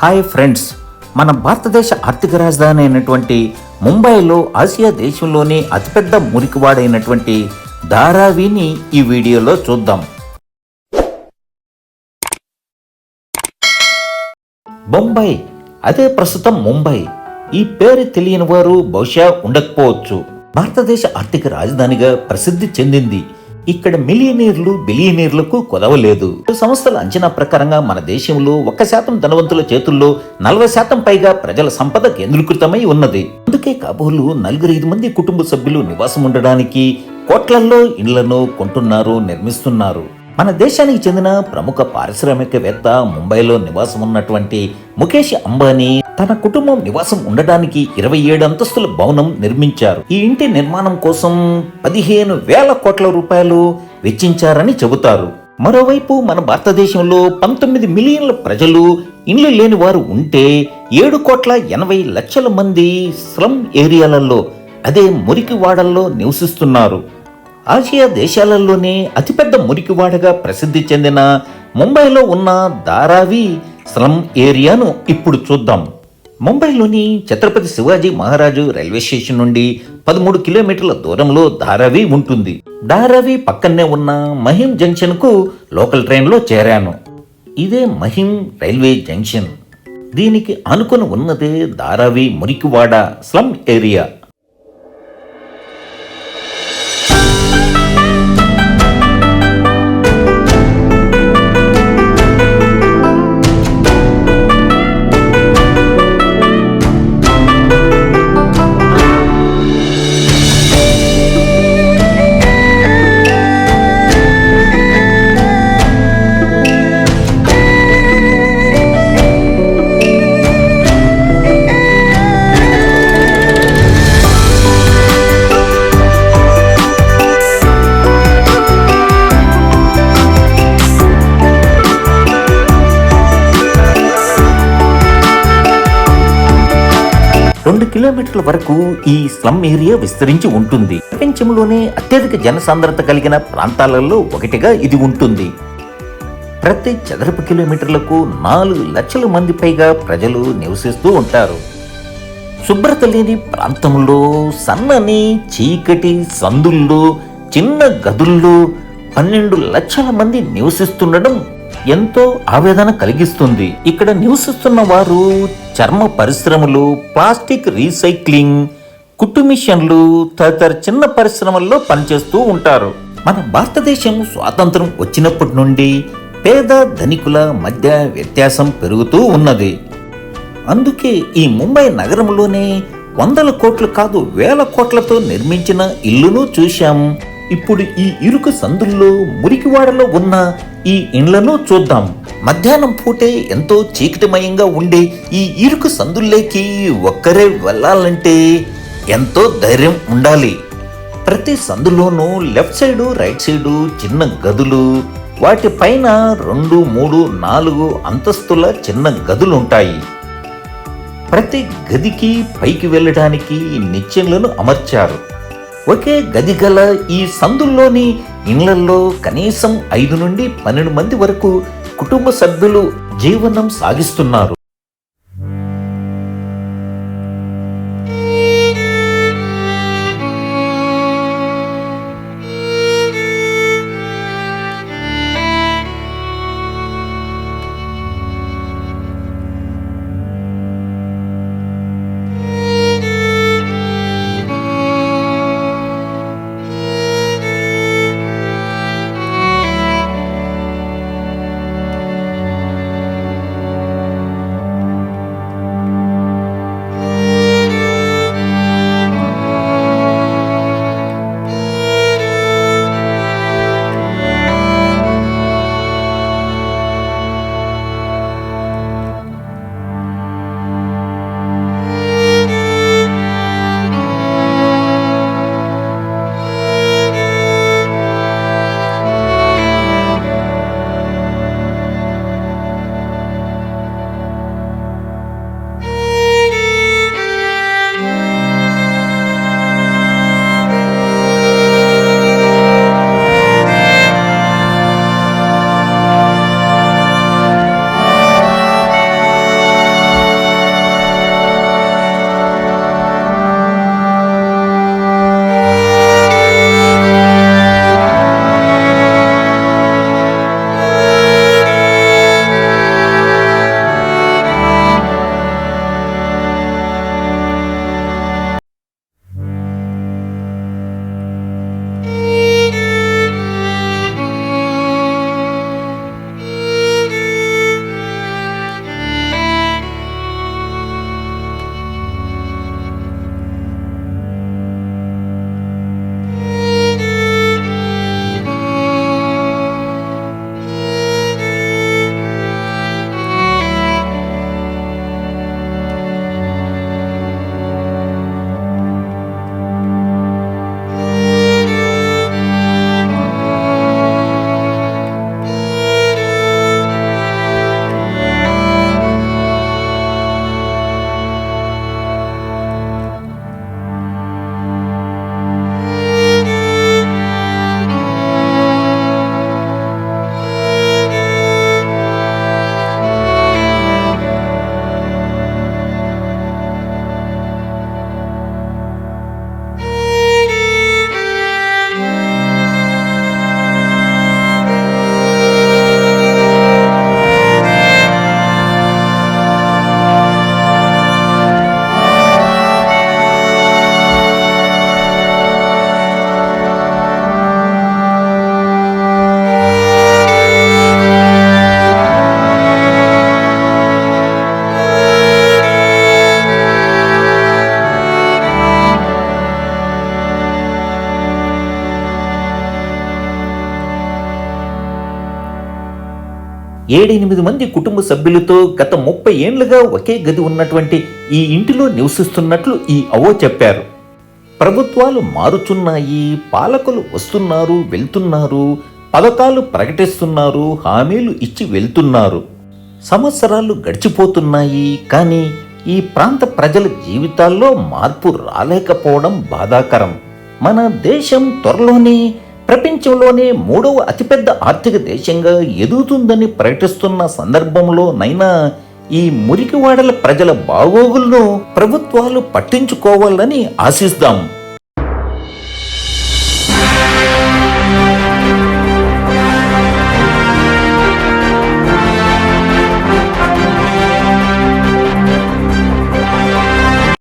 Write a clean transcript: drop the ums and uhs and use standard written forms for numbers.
Hi friends, మన భారతదేశ ఆర్థిక రాజధాని అయినటువంటి ముంబైలో ఆసియా దేశంలోని అతిపెద్ద మురికివాడైనటువంటి ధారావిని ఈ వీడియోలో చూద్దాం. బొంబాయి, అదే ప్రస్తుతం ముంబై. ఈ పేరు తెలియని వారు బహుశా ఉండకపోవచ్చు. భారతదేశ ఆర్థిక రాజధానిగా ప్రసిద్ధి చెందింది. ఇక్కడ మిలియనీర్లు బిలియనీర్లకు కొదవలేదు. సంస్థల అంచనా ప్రకారంగా మన దేశంలో 1% ధనవంతుల చేతుల్లో 40% పైగా ప్రజల సంపద కేంద్రీకృతమై ఉన్నది. అందుకే కాబోలు 4-5 మంది కుటుంబ సభ్యులు నివాసం ఉండడానికి కోట్లల్లో ఇళ్లను కొంటున్నారు, నిర్మిస్తున్నారు. మన దేశానికి చెందిన ప్రముఖ పారిశ్రామికవేత్త ముంబైలో నివాసం ఉన్నటువంటి ముఖేష్ అంబానీ తన కుటుంబం నివాసం ఉండడానికి 27 అంతస్తుల భవనం నిర్మించారు. ఈ ఇంటి నిర్మాణం కోసం 15,000 కోట్ల రూపాయలు వెచ్చించారని చెబుతారు. మరోవైపు మన భారతదేశంలో 19 మిలియన్ల ప్రజలు ఇండ్లు లేని వారు ఉంటే 7,80,00,000 మంది స్లమ్ ఏరియాలలో, అదే మురికివాడల్లో నివసిస్తున్నారు. ఆసియా దేశాలలోనే అతిపెద్ద మురికివాడగా ప్రసిద్ధి చెందిన ముంబైలో ఉన్న ధారావి స్లమ్ ఏరియాను ఇప్పుడు చూద్దాం. ముంబైలోని ఛత్రపతి శివాజీ మహారాజు రైల్వే స్టేషన్ నుండి 13 కిలోమీటర్ల దూరంలో ధారావి ఉంటుంది. ధారావి పక్కనే ఉన్న మహిం జంక్షన్ కు లోకల్ ట్రైన్లో చేరాను. ఇదే మహిం రైల్వే జంక్షన్. దీనికి ఆనుకొని ఉన్నదే ధారావి మురికివాడ స్లమ్ ఏరియా. కిలోమీటర్ల వరకు ఈ స్లమ్ ఏరియా విస్తరించి ఉంటుంది. ప్రపంచంలోనే అత్యధిక జనసాంద్రత కలిగిన ప్రాంతాలలో ఒకటిగా ఇది ఉంటుంది. ప్రతి చదరపు కిలోమీటర్లకు 4 లక్షల మంది పైగా ప్రజలు నివసిస్తూ ఉంటారు. శుభ్రత లేని ప్రాంతంలో, సన్నని చీకటి సందుల్లో, చిన్న గదుల్లో 12 లక్షల మంది నివసిస్తుండడం ఎంతో ఆవేదన కలిగిస్తుంది. ఇక్కడ నివసిస్తున్న వారు చర్మ పరిశ్రమలు, ప్లాస్టిక్ రీసైక్లింగ్, కుట్టు మిషన్లు తదితర చిన్న పరిశ్రమల్లో పనిచేస్తూ ఉంటారు. మన భారతదేశం స్వాతంత్రం వచ్చినప్పటి నుండి పేద ధనికుల మధ్య వ్యత్యాసం పెరుగుతూ ఉన్నది. అందుకే ఈ ముంబై నగరంలోనే 100 కోట్లు కాదు 1000 కోట్లతో నిర్మించిన ఇల్లును చూశాం. ఇప్పుడు ఈ ఇరుకు సందుల్లో మురికివాడలో ఉన్న ఈ ఇండ్లను చూద్దాం. మధ్యాహ్నం పూటే ఎంతో చీకటిమయంగా ఉండే ఈ ఇరుకు సందుల్లోకి ఒక్కరే వెళ్ళాలంటే ఎంతో ధైర్యం ఉండాలి. ప్రతి సందులోనూ లెఫ్ట్ సైడు, రైట్ సైడు చిన్న గదులు, వాటిపైన 2, 3, 4 అంతస్తుల చిన్న గదులుంటాయి. ప్రతి గదికి పైకి వెళ్ళడానికి నిచ్చెనలను అమర్చారు. ఒకే గది గల ఈ సందుల్లోని ఇండ్లలో కనీసం 5 నుండి 12 మంది వరకు కుటుంబ సభ్యులు జీవనం సాగిస్తున్నారు. 7-8 మంది కుటుంబ సభ్యులతో గత 30 ఏండ్లుగా ఒకే గది ఉన్నటువంటి ఈ ఇంటిలో నివసిస్తున్నట్లు ఈ అవ్వ చెప్పారు. ప్రభుత్వాలు మారుచున్నాయి, పాలకులు వస్తున్నారు వెళ్తున్నారు, పథకాలు ప్రకటిస్తున్నారు, హామీలు ఇచ్చి వెళ్తున్నారు. సంవత్సరాలు గడిచిపోతున్నాయి, కానీ ఈ ప్రాంత ప్రజల జీవితాల్లో మార్పు రాలేకపోవడం బాధాకరం. మన దేశం త్వరలోనే ప్రపంచంలోనే 3వ అతిపెద్ద ఆర్థిక దేశంగా ఎదుగుతుందని ప్రకటిస్తున్న సందర్భంలోనైనా ఈ మురికివాడల ప్రజల బాగోగులను ప్రభుత్వాలు పట్టించుకోవాలని ఆశిస్తాం.